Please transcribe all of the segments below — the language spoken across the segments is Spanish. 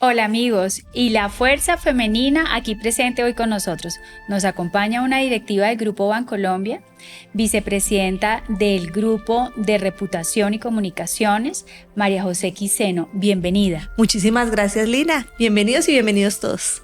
Hola amigos, y la fuerza femenina aquí presente hoy con nosotros. Nos acompaña una directiva del Grupo Bancolombia, vicepresidenta del Grupo de Reputación y Comunicaciones, María José Quiseno. Bienvenida. Muchísimas gracias, Lina. Bienvenidos y bienvenidos todos.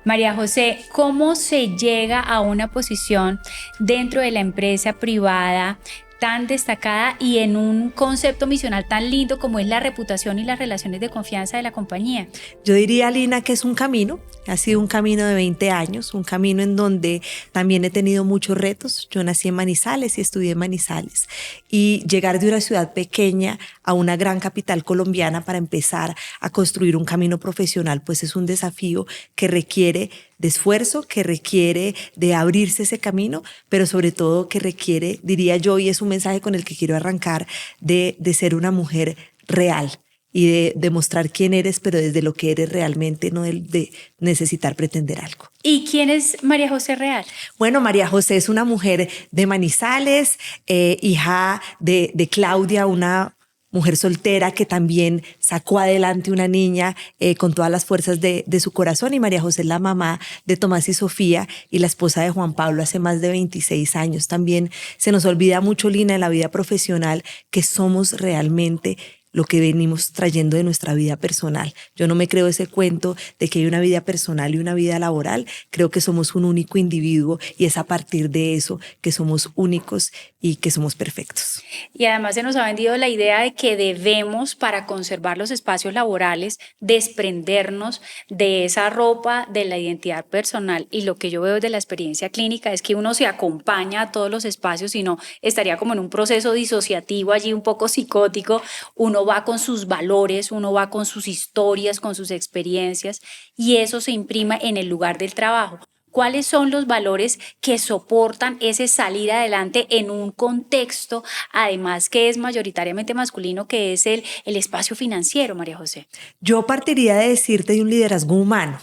María José, ¿cómo se llega a una posición dentro de la empresa privada tan destacada y en un concepto misional tan lindo como es la reputación y las relaciones de confianza de la compañía? Yo diría, Lina, que es un camino, ha sido un camino de 20 años, un camino en donde también he tenido muchos retos. Yo nací en Manizales y estudié en Manizales, y llegar de una ciudad pequeña a una gran capital colombiana para empezar a construir un camino profesional, pues es un desafío que requiere de esfuerzo, que requiere de abrirse ese camino, pero sobre todo que requiere, diría yo, y es un mensaje con el que quiero arrancar, de ser una mujer real y de demostrar quién eres, pero desde lo que eres realmente, no de necesitar pretender algo. ¿Y quién es María José Real? Bueno, María José es una mujer de Manizales, hija de Claudia, una mujer soltera que también sacó adelante una niña con todas las fuerzas de su corazón, y María José es la mamá de Tomás y Sofía y la esposa de Juan Pablo hace más de 26 años. También se nos olvida mucho, Lina, en la vida profesional, que somos realmente lo que venimos trayendo de nuestra vida personal. Yo no me creo ese cuento de que hay una vida personal y una vida laboral. Creo que somos un único individuo y es a partir de eso que somos únicos y que somos perfectos. Y además se nos ha vendido la idea de que debemos, para conservar los espacios laborales, desprendernos de esa ropa de la identidad personal, y lo que yo veo de la experiencia clínica es que uno se acompaña a todos los espacios y no estaría como en un proceso disociativo allí un poco psicótico. Uno va con sus valores, uno va con sus historias, con sus experiencias, y eso se imprima en el lugar del trabajo. ¿Cuáles son los valores que soportan ese salir adelante en un contexto, además que es mayoritariamente masculino, que es el espacio financiero, María José? Yo partiría de decirte de un liderazgo humano.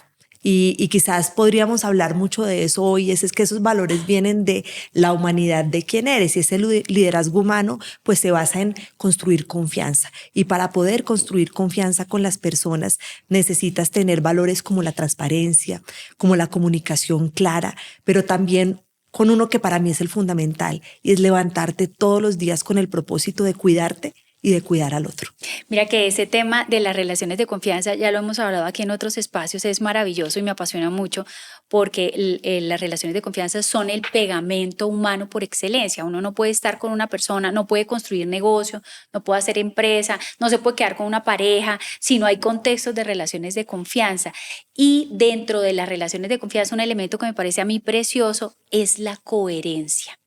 Y quizás podríamos hablar mucho de eso hoy, es que esos valores vienen de la humanidad de quién eres, y ese liderazgo humano pues se basa en construir confianza, y para poder construir confianza con las personas necesitas tener valores como la transparencia, como la comunicación clara, pero también con uno que para mí es el fundamental, y es levantarte todos los días con el propósito de cuidarte y de cuidar al otro. Mira que ese tema de las relaciones de confianza, ya lo hemos hablado aquí en otros espacios, es maravilloso y me apasiona mucho, porque las relaciones de confianza son el pegamento humano por excelencia. Uno no puede estar con una persona, no puede construir negocio, no puede hacer empresa, no se puede quedar con una pareja si no hay contextos de relaciones de confianza. Y dentro de las relaciones de confianza, un elemento que me parece a mí precioso es la coherencia,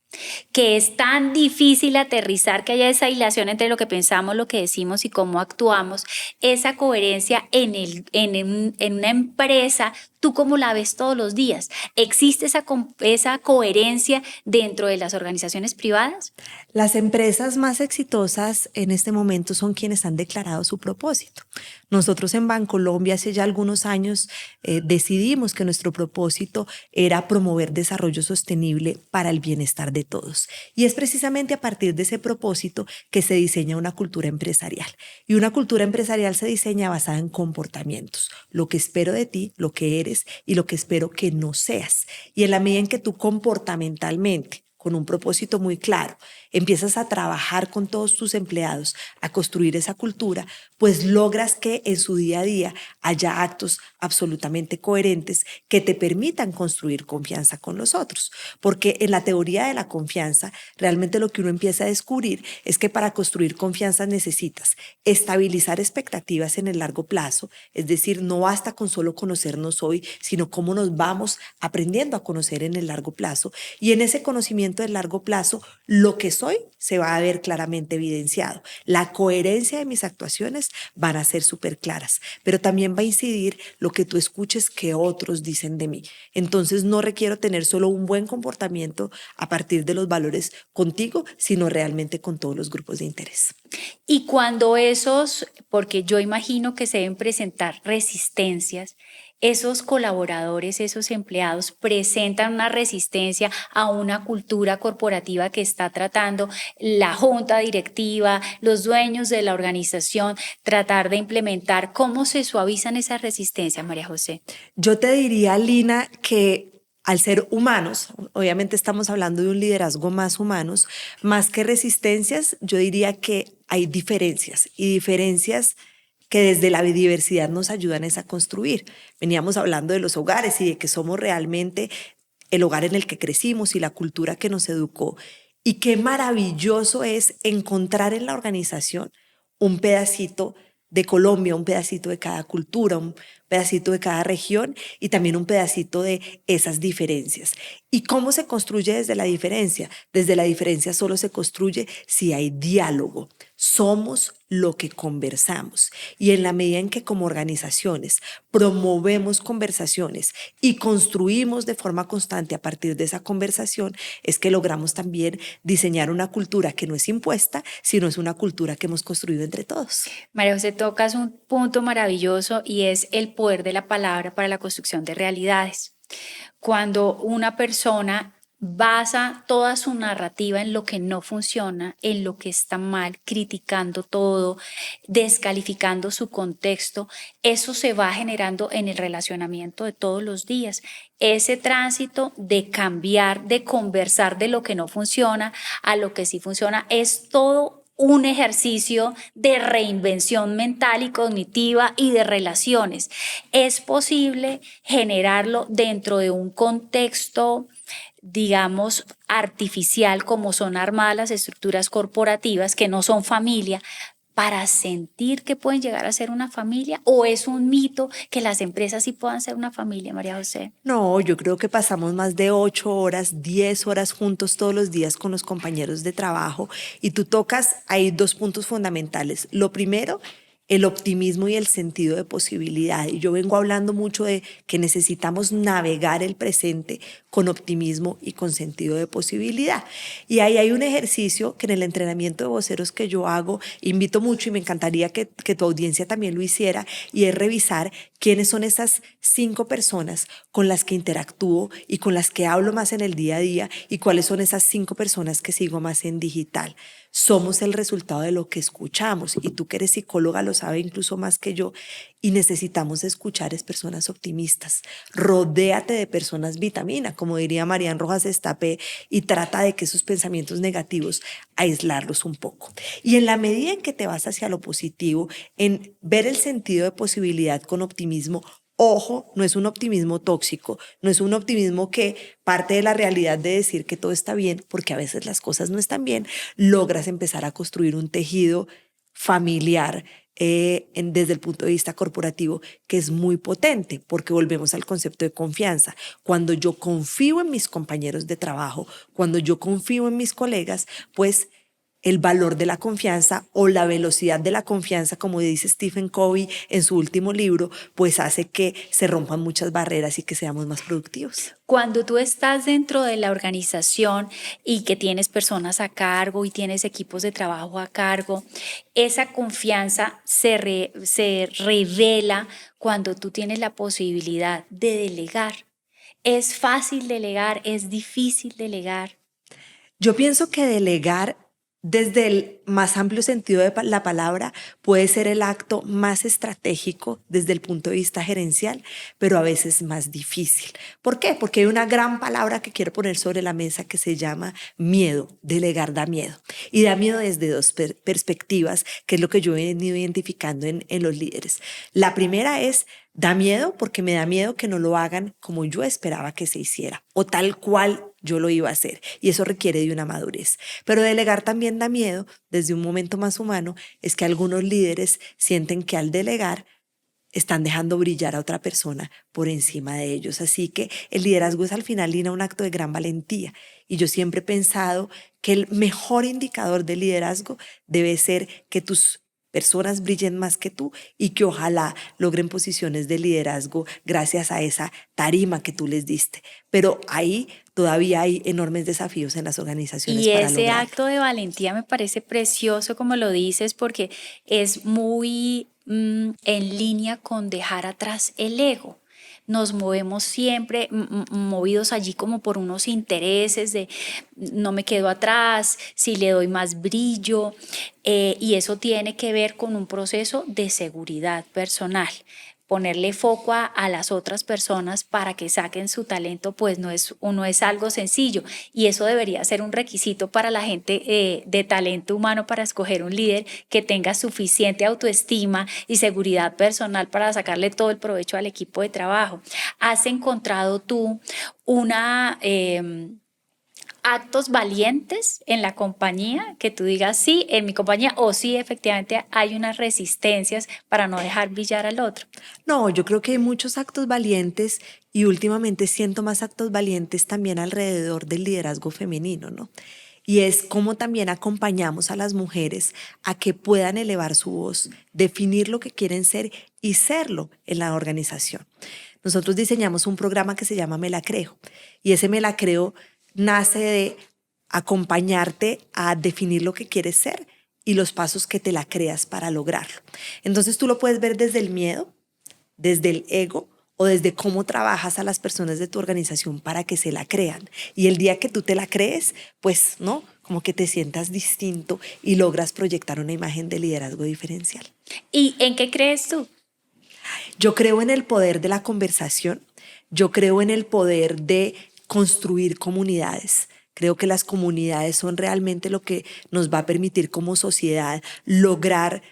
que es tan difícil aterrizar, que haya esa hilación entre lo que pensamos, lo que decimos y cómo actuamos. Esa coherencia en una empresa, ¿tú cómo la ves todos los días? ¿Existe esa coherencia dentro de las organizaciones privadas? Las empresas más exitosas en este momento son quienes han declarado su propósito. Nosotros en Bancolombia hace ya algunos años decidimos que nuestro propósito era promover desarrollo sostenible para el bienestar de todos. Y es precisamente a partir de ese propósito que se diseña una cultura empresarial. Y una cultura empresarial se diseña basada en comportamientos, lo que espero de ti, lo que eres y lo que espero que no seas. Y en la medida en que tú comportamentalmente, con un propósito muy claro, empiezas a trabajar con todos tus empleados a construir esa cultura, pues logras que en su día a día haya actos absolutamente coherentes que te permitan construir confianza con los otros. Porque en la teoría de la confianza, realmente lo que uno empieza a descubrir es que para construir confianza necesitas estabilizar expectativas en el largo plazo, es decir, no basta con solo conocernos hoy, sino cómo nos vamos aprendiendo a conocer en el largo plazo, y en ese conocimiento del largo plazo, lo que soy se va a ver claramente evidenciado. La coherencia de mis actuaciones van a ser súper claras, pero también va a incidir lo que tú escuches que otros dicen de mí. Entonces no requiero tener solo un buen comportamiento a partir de los valores contigo, sino realmente con todos los grupos de interés. Y cuando porque yo imagino que se deben presentar resistencias esos colaboradores, esos empleados presentan una resistencia a una cultura corporativa que está tratando la junta directiva, los dueños de la organización, tratar de implementar? ¿Cómo se suavizan esas resistencias, María José? Yo te diría, Lina, que al ser humanos, obviamente estamos hablando de un liderazgo más humanos, más que resistencias, yo diría que hay diferencias y diferencias que desde la diversidad nos ayudan es a construir. Veníamos hablando de los hogares y de que somos realmente el hogar en el que crecimos y la cultura que nos educó. Y qué maravilloso es encontrar en la organización un pedacito de Colombia, un pedacito de cada cultura, un pedacito de cada región y también un pedacito de esas diferencias. ¿Y cómo se construye desde la diferencia? Desde la diferencia solo se construye si hay diálogo. Somos lo que conversamos. Y en la medida en que como organizaciones promovemos conversaciones y construimos de forma constante a partir de esa conversación, es que logramos también diseñar una cultura que no es impuesta, sino es una cultura que hemos construido entre todos. María José, tocas un punto maravilloso y es el poder de la palabra para la construcción de realidades. Cuando una persona basa toda su narrativa en lo que no funciona, en lo que está mal, criticando todo, descalificando su contexto, eso se va generando en el relacionamiento de todos los días. Ese tránsito de cambiar, de conversar de lo que no funciona a lo que sí funciona, es todo un ejercicio de reinvención mental y cognitiva y de relaciones. Es posible generarlo dentro de un contexto, digamos, artificial, como son armadas las estructuras corporativas, que no son familia, para sentir que pueden llegar a ser una familia, o es un mito que las empresas sí puedan ser una familia, María José? No, yo creo que pasamos más de 8 horas, 10 horas juntos todos los días con los compañeros de trabajo y tú tocas ahí dos puntos fundamentales. Lo primero, el optimismo y el sentido de posibilidad. Y yo vengo hablando mucho de que necesitamos navegar el presente con optimismo y con sentido de posibilidad. Y ahí hay un ejercicio que en el entrenamiento de voceros que yo hago, invito mucho y me encantaría que tu audiencia también lo hiciera, y es revisar quiénes son esas 5 personas con las que interactúo y con las que hablo más en el día a día y cuáles son esas 5 personas que sigo más en digital. Somos el resultado de lo que escuchamos y tú que eres psicóloga lo sabes incluso más que yo, y necesitamos escuchar es personas optimistas. Rodéate de personas vitamina, como diría Marian Rojas Estapé, y trata de que esos pensamientos negativos aislarlos un poco. Y en la medida en que te vas hacia lo positivo, en ver el sentido de posibilidad con optimismo, ojo, no es un optimismo tóxico, no es un optimismo que parte de la realidad de decir que todo está bien, porque a veces las cosas no están bien, logras empezar a construir un tejido familiar desde el punto de vista corporativo que es muy potente, porque volvemos al concepto de confianza. Cuando yo confío en mis compañeros de trabajo, cuando yo confío en mis colegas, pues el valor de la confianza o la velocidad de la confianza, como dice Stephen Covey en su último libro, pues hace que se rompan muchas barreras y que seamos más productivos. Cuando tú estás dentro de la organización y que tienes personas a cargo y tienes equipos de trabajo a cargo, esa confianza se revela cuando tú tienes la posibilidad de delegar. ¿Es fácil delegar? ¿Es difícil delegar? Yo pienso que delegar desde el más amplio sentido de la palabra puede ser el acto más estratégico desde el punto de vista gerencial, pero a veces más difícil. ¿Por qué? Porque hay una gran palabra que quiero poner sobre la mesa que se llama miedo. Delegar da miedo. Y da miedo desde dos perspectivas, que es lo que yo he venido identificando en los líderes. La primera es: da miedo porque me da miedo que no lo hagan como yo esperaba que se hiciera o tal cual yo lo iba a hacer, y eso requiere de una madurez. Pero delegar también da miedo desde un momento más humano, es que algunos líderes sienten que al delegar están dejando brillar a otra persona por encima de ellos. Así que el liderazgo es al final, Lina, un acto de gran valentía. Y yo siempre he pensado que el mejor indicador de liderazgo debe ser que tus personas brillen más que tú y que ojalá logren posiciones de liderazgo gracias a esa tarima que tú les diste. Pero ahí todavía hay enormes desafíos en las organizaciones Y para ese lograrlo. acto de valentía me parece precioso, como lo dices, porque es muy en línea con dejar atrás el ego. Nos movemos siempre movidos allí como por unos intereses de no me quedo atrás, si le doy más brillo, y eso tiene que ver con un proceso de seguridad personal. Ponerle foco a las otras personas para que saquen su talento, pues no es algo sencillo, y eso debería ser un requisito para la gente de talento humano para escoger un líder que tenga suficiente autoestima y seguridad personal para sacarle todo el provecho al equipo de trabajo. ¿Has encontrado tú una... actos valientes en la compañía, que tú digas sí en mi compañía o sí efectivamente hay unas resistencias para no dejar brillar al otro? No, yo creo que hay muchos actos valientes y últimamente siento más actos valientes también alrededor del liderazgo femenino, ¿no? Y es cómo también acompañamos a las mujeres a que puedan elevar su voz, definir lo que quieren ser y serlo en la organización. Nosotros diseñamos un programa que se llama Me la creo, y ese Me la creo nace de acompañarte a definir lo que quieres ser y los pasos que te la creas para lograrlo. Entonces tú lo puedes ver desde el miedo, desde el ego o desde cómo trabajas a las personas de tu organización para que se la crean. Y el día que tú te la crees, pues, ¿no? Como que te sientas distinto y logras proyectar una imagen de liderazgo diferencial. ¿Y en qué crees tú? Yo creo en el poder de la conversación, yo creo en el poder de construir comunidades. Creo que las comunidades son realmente lo que nos va a permitir como sociedad lograr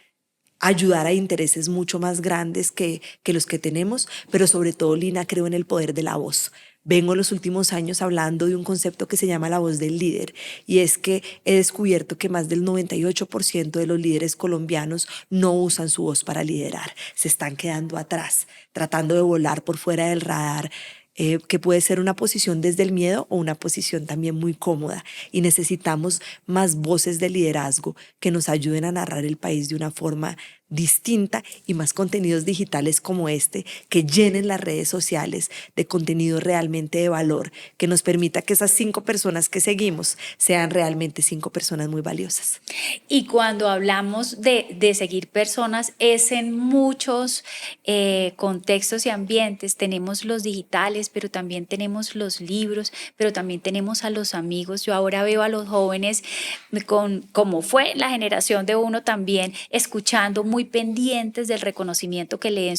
ayudar a intereses mucho más grandes que los que tenemos, pero sobre todo, Lina, creo en el poder de la voz. Vengo en los últimos años hablando de un concepto que se llama la voz del líder, y es que he descubierto que más del 98% de los líderes colombianos no usan su voz para liderar, se están quedando atrás, tratando de volar por fuera del radar, que puede ser una posición desde el miedo o una posición también muy cómoda, y necesitamos más voces de liderazgo que nos ayuden a narrar el país de una forma distinta y más contenidos digitales como este que llenen las redes sociales de contenido realmente de valor, que nos permita que esas 5 personas que seguimos sean realmente 5 personas muy valiosas. Y cuando hablamos de seguir personas, es en muchos contextos y ambientes. Tenemos los digitales, pero también tenemos los libros, pero también tenemos a los amigos. Yo ahora veo a los jóvenes, como fue la generación de uno también, escuchando, muy pendientes del reconocimiento que leen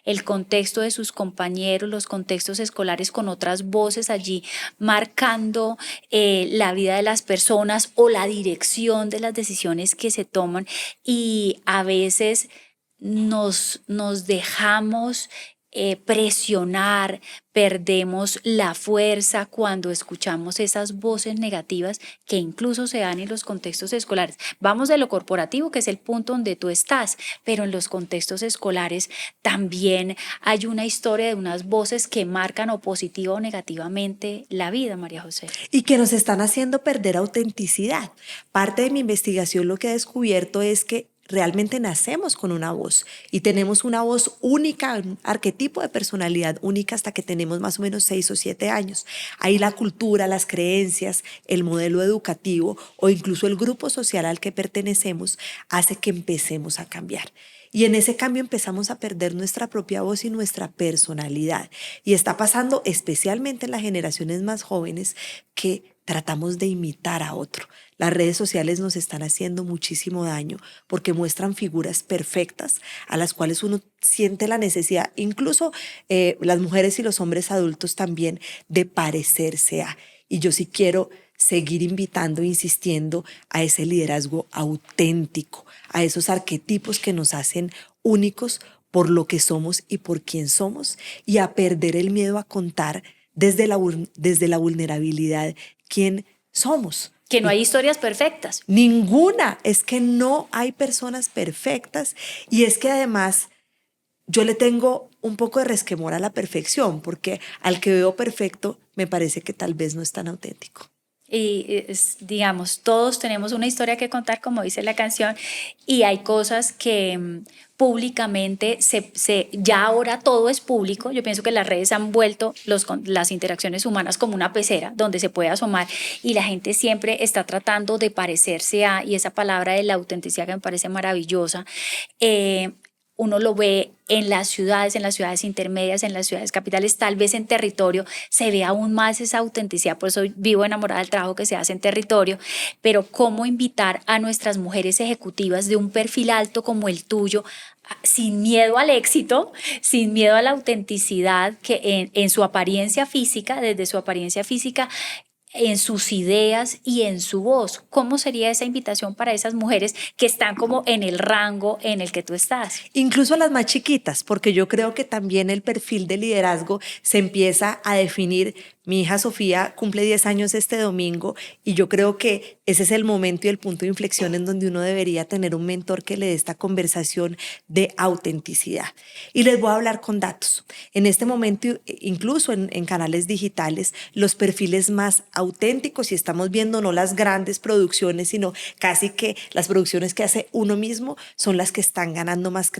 el contexto de sus compañeros, los contextos escolares con otras voces allí, marcando la vida de las personas o la dirección de las decisiones que se toman, y a veces nos dejamos presionar, perdemos la fuerza cuando escuchamos esas voces negativas que incluso se dan en los contextos escolares. Vamos de lo corporativo, que es el punto donde tú estás, pero en los contextos escolares también hay una historia de unas voces que marcan o positiva o negativamente la vida, María José. Y que nos están haciendo perder autenticidad. Parte de mi investigación lo que he descubierto es que realmente nacemos con una voz y tenemos una voz única, un arquetipo de personalidad única hasta que tenemos más o menos 6 o 7 años. Ahí la cultura, las creencias, el modelo educativo o incluso el grupo social al que pertenecemos hace que empecemos a cambiar. Y en ese cambio empezamos a perder nuestra propia voz y nuestra personalidad. Y está pasando especialmente en las generaciones más jóvenes que tratamos de imitar a otro. Las redes sociales nos están haciendo muchísimo daño porque muestran figuras perfectas a las cuales uno siente la necesidad, incluso las mujeres y los hombres adultos también, de parecerse a. Y yo sí quiero seguir invitando, insistiendo a ese liderazgo auténtico, a esos arquetipos que nos hacen únicos por lo que somos y por quién somos, y a perder el miedo a contar desde la vulnerabilidad quién somos. Que no hay historias perfectas. Ninguna, es que no hay personas perfectas, y es que además yo le tengo un poco de resquemor a la perfección, porque al que veo perfecto me parece que tal vez no es tan auténtico. Y digamos, todos tenemos una historia que contar, como dice la canción, y hay cosas que públicamente ya ahora todo es público. Yo pienso que las redes han vuelto las interacciones humanas como una pecera donde se puede asomar, y la gente siempre está tratando de parecerse a, y esa palabra de la autenticidad que me parece maravillosa, uno lo ve en las ciudades intermedias, en las ciudades capitales, tal vez en territorio, se ve aún más esa autenticidad. Por eso vivo enamorada del trabajo que se hace en territorio, pero cómo invitar a nuestras mujeres ejecutivas de un perfil alto como el tuyo, sin miedo al éxito, sin miedo a la autenticidad, que en su apariencia física, desde su apariencia física, en sus ideas y en su voz. ¿Cómo sería esa invitación para esas mujeres que están como en el rango en el que tú estás? Incluso a las más chiquitas, porque yo creo que también el perfil de liderazgo se empieza a definir. Mi hija Sofía cumple 10 años este domingo y yo creo que ese es el momento y el punto de inflexión en donde uno debería tener un mentor que le dé esta conversación de autenticidad. Y les voy a hablar con datos. En este momento, incluso en canales digitales, los perfiles más auténticos, y estamos viendo no las grandes producciones, sino casi que las producciones que hace uno mismo, son las que están ganando más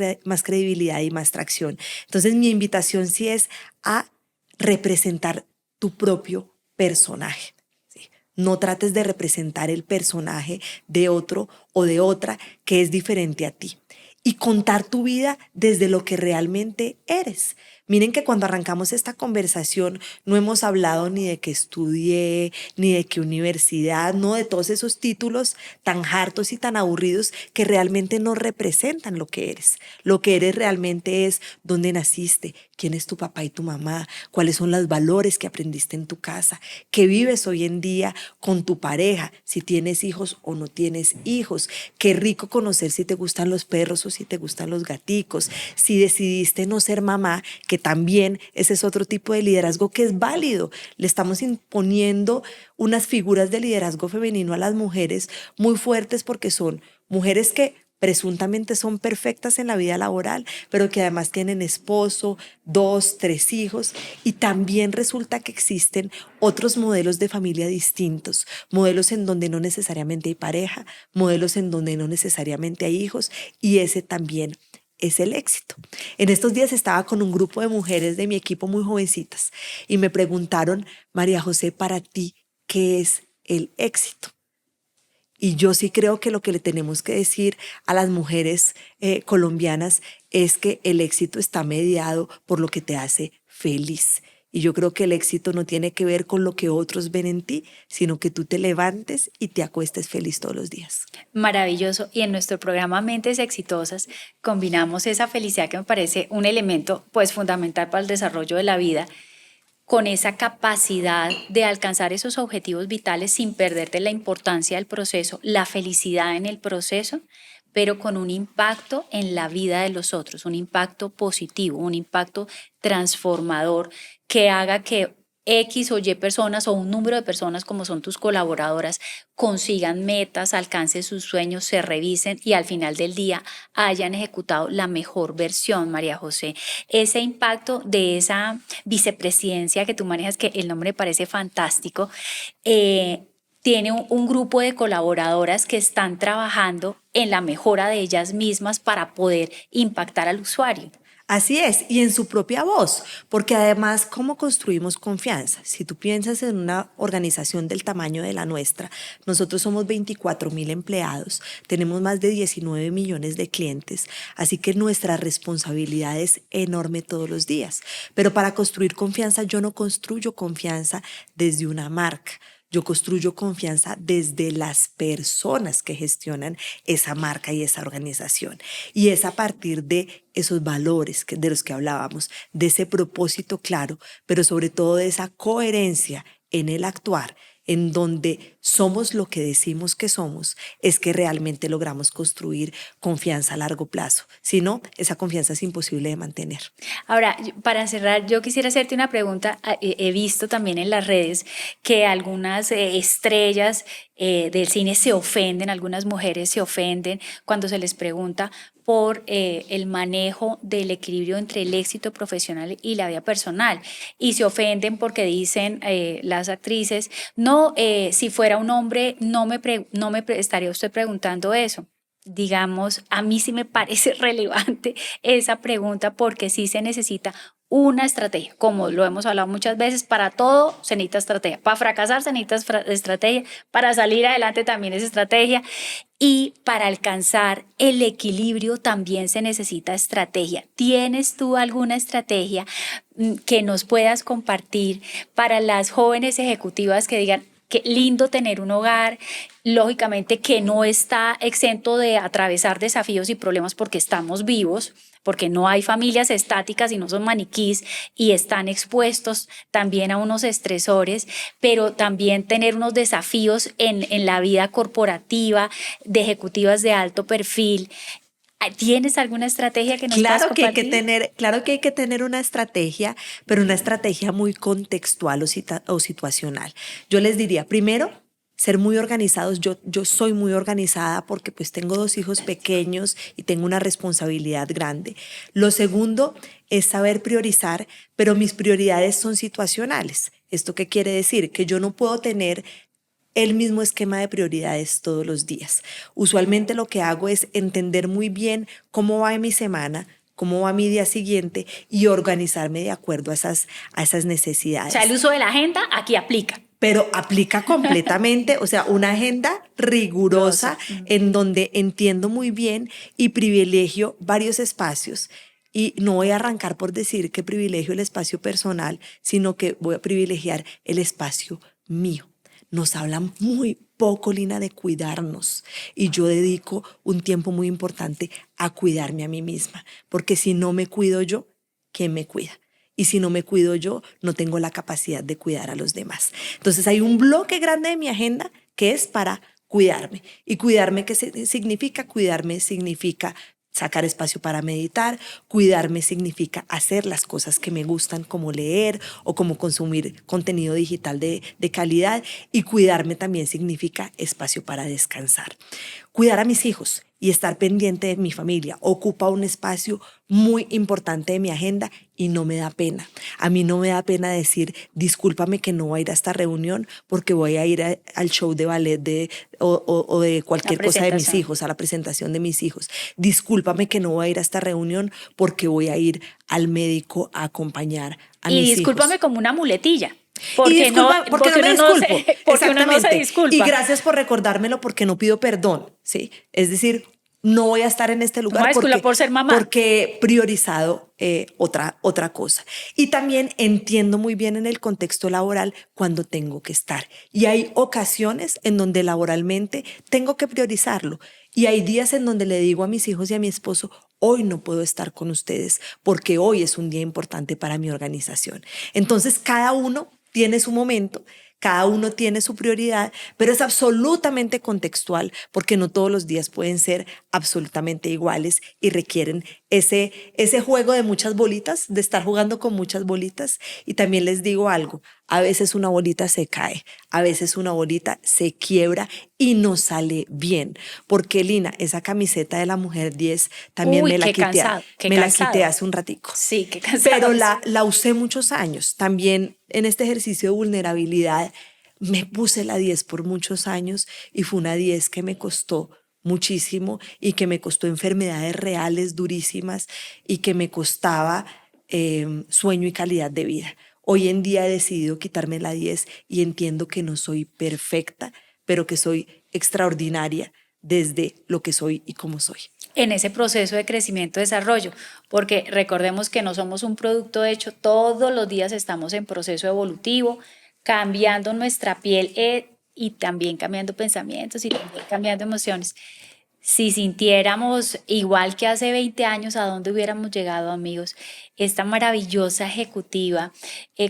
credibilidad y más tracción. Entonces mi invitación sí es a representar tu propio personaje. ¿Sí? No trates de representar el personaje de otro o de otra que es diferente a ti. Y contar tu vida desde lo que realmente eres. Miren que cuando arrancamos esta conversación no hemos hablado ni de qué estudié, ni de qué universidad, no, de todos esos títulos tan hartos y tan aburridos que realmente no representan lo que eres. Lo que eres realmente es dónde naciste, quién es tu papá y tu mamá, cuáles son los valores que aprendiste en tu casa, qué vives hoy en día con tu pareja, si tienes hijos o no tienes hijos. Qué rico conocer si te gustan los perros o si te gustan los gaticos, si decidiste no ser mamá, que también ese es otro tipo de liderazgo que es válido. Le estamos imponiendo unas figuras de liderazgo femenino a las mujeres muy fuertes porque son mujeres que presuntamente son perfectas en la vida laboral, pero que además tienen esposo, 2, 3 hijos, y también resulta que existen otros modelos de familia distintos, modelos en donde no necesariamente hay pareja, modelos en donde no necesariamente hay hijos, y ese también es el éxito. En estos días estaba con un grupo de mujeres de mi equipo muy jovencitas y me preguntaron: María José, para ti, ¿qué es el éxito? Y yo sí creo que lo que le tenemos que decir a las mujeres colombianas es que el éxito está mediado por lo que te hace feliz. Y yo creo que el éxito no tiene que ver con lo que otros ven en ti, sino que tú te levantes y te acuestes feliz todos los días. Maravilloso. Y en nuestro programa Mentes Exitosas combinamos esa felicidad, que me parece un elemento pues fundamental para el desarrollo de la vida, con esa capacidad de alcanzar esos objetivos vitales sin perderte la importancia del proceso, la felicidad en el proceso, pero con un impacto en la vida de los otros, un impacto positivo, un impacto transformador que haga que X o Y personas o un número de personas como son tus colaboradoras consigan metas, alcancen sus sueños, se revisen y al final del día hayan ejecutado la mejor versión, María José. Ese impacto de esa vicepresidencia que tú manejas, que el nombre me parece fantástico, tiene un grupo de colaboradoras que están trabajando en la mejora de ellas mismas para poder impactar al usuario. Así es, y en su propia voz, porque además, ¿cómo construimos confianza? Si tú piensas en una organización del tamaño de la nuestra, nosotros somos 24,000 empleados, tenemos más de 19 millones de clientes, así que nuestra responsabilidad es enorme todos los días. Pero para construir confianza, yo no construyo confianza desde una marca. Yo construyo confianza desde las personas que gestionan esa marca y esa organización. Y es a partir de esos valores de los que hablábamos, de ese propósito claro, pero sobre todo de esa coherencia en el actuar, en donde somos lo que decimos que somos, es que realmente logramos construir confianza a largo plazo. Si no, esa confianza es imposible de mantener. Ahora, para cerrar, yo quisiera hacerte una pregunta. He visto también en las redes que algunas estrellas del cine se ofenden, algunas mujeres se ofenden cuando se les pregunta por el manejo del equilibrio entre el éxito profesional y la vida personal. Y se ofenden porque dicen las actrices: no, si fuera un hombre no me estaría usted preguntando eso. digamos, a mí sí me parece relevante esa pregunta porque sí se necesita una estrategia, como lo hemos hablado muchas veces, para todo se necesita estrategia, para fracasar se necesita estrategia, para salir adelante también es estrategia y para alcanzar el equilibrio también se necesita estrategia. ¿Tienes tú alguna estrategia que nos puedas compartir para las jóvenes ejecutivas que digan, qué lindo tener un hogar, lógicamente que no está exento de atravesar desafíos y problemas porque estamos vivos, porque no hay familias estáticas y no son maniquís y están expuestos también a unos estresores, pero también tener unos desafíos en la vida corporativa de ejecutivas de alto perfil? ¿Tienes alguna estrategia que nos puedas compartir? Claro que hay que tener una estrategia, pero una estrategia muy contextual o situacional. Yo les diría, primero, ser muy organizados. Yo soy muy organizada porque pues tengo 2 hijos pequeños y tengo una responsabilidad grande. Lo segundo es saber priorizar, pero mis prioridades son situacionales. ¿Esto qué quiere decir? Que yo no puedo tener el mismo esquema de prioridades todos los días. Usualmente lo que hago es entender muy bien cómo va mi semana, cómo va mi día siguiente y organizarme de acuerdo a esas O sea, el necesidades. uso de la agenda aquí aplica. Pero aplica completamente, o sea, una agenda rigurosa Rosa. en donde entiendo muy bien y privilegio varios espacios. Y no voy a arrancar por decir que privilegio el espacio personal, sino que voy a privilegiar el espacio mío. Nos hablan muy poco, Lina, de cuidarnos. Y yo dedico un tiempo muy importante a cuidarme a mí misma. Porque si no me cuido yo, ¿quién me cuida? Y si no me cuido yo, no tengo la capacidad de cuidar a los demás. Entonces hay un bloque grande de mi agenda que es para cuidarme. Y cuidarme, ¿qué significa? Cuidarme significa sacar espacio para meditar. Cuidarme significa hacer las cosas que me gustan, como leer o como consumir contenido digital de calidad. Y cuidarme también significa espacio para descansar. Cuidar a mis hijos y estar pendiente de mi familia ocupa un espacio muy importante de mi agenda y no me da pena. A mí no me da pena decir, discúlpame que no voy a ir a esta reunión porque voy a ir al show de ballet o de La cualquier cosa de mis presentación. hijos, a la presentación de mis hijos. Discúlpame que no voy a ir a esta reunión porque voy a ir al médico a acompañar a Y mis discúlpame hijos. como una muletilla, Y disculpa, porque no me disculpo. porque uno no se Exactamente. Y disculpa. gracias por recordármelo porque no pido perdón, ¿sí? Es decir, no voy a estar en este No me lugar disculpa por ser mamá. porque he priorizado otra cosa. Y también entiendo muy bien en el contexto laboral cuando tengo que estar. Y hay ocasiones en donde laboralmente tengo que priorizarlo. Y hay días en donde le digo a mis hijos y a mi esposo, hoy no puedo estar con ustedes porque hoy es un día importante para mi organización. Entonces, cada uno tiene su momento, cada uno tiene su prioridad, pero es absolutamente contextual porque no todos los días pueden ser absolutamente iguales y requieren ese juego de muchas bolitas, de estar jugando con muchas bolitas. Y también les digo algo, a veces una bolita se cae, a veces una bolita se quiebra y no sale bien. Porque Lina, esa camiseta de la mujer 10 también Uy, qué cansado, qué me la quité cansado. hace un ratico. Sí, qué cansado. Pero la usé muchos años. También en este ejercicio de vulnerabilidad me puse la 10 por muchos años y fue una 10 que me costó muchísimo y que me costó enfermedades reales durísimas y que me costaba sueño y calidad de vida. Hoy en día he decidido quitarme la 10 y entiendo que no soy perfecta, pero que soy extraordinaria desde lo que soy y cómo soy. En ese proceso de crecimiento y desarrollo, porque recordemos que no somos un producto hecho, todos los días estamos en proceso evolutivo, cambiando nuestra piel y también cambiando pensamientos y también cambiando emociones. Si sintiéramos igual que hace 20 años, ¿a dónde hubiéramos llegado, amigos? Esta maravillosa ejecutiva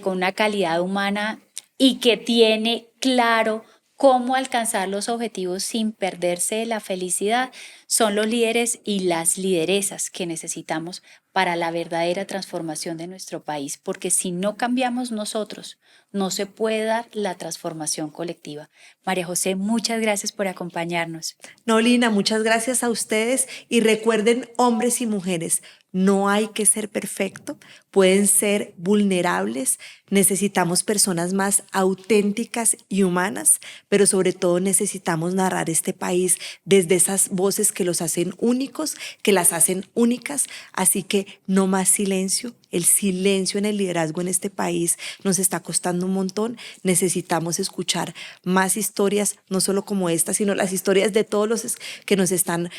con una calidad humana y que tiene claro cómo alcanzar los objetivos sin perderse de la felicidad, son los líderes y las lideresas que necesitamos para la verdadera transformación de nuestro país, porque si no cambiamos nosotros, no se puede dar la transformación colectiva. María José, muchas gracias por acompañarnos. No, Lina, muchas gracias a ustedes y recuerden, hombres y mujeres, no hay que ser perfecto, pueden ser vulnerables, necesitamos personas más auténticas y humanas, pero sobre todo necesitamos narrar este país desde esas voces que los hacen únicos, que las hacen únicas, así que no más silencio. El silencio en el liderazgo en este país nos está costando un montón. Necesitamos escuchar más historias, no solo como esta, sino las historias de todos los que nos están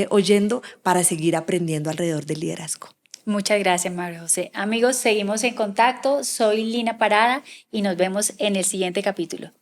oyendo para seguir aprendiendo alrededor del liderazgo. Muchas gracias, María José. Amigos, seguimos en contacto. Soy Lina Parada y nos vemos en el siguiente capítulo.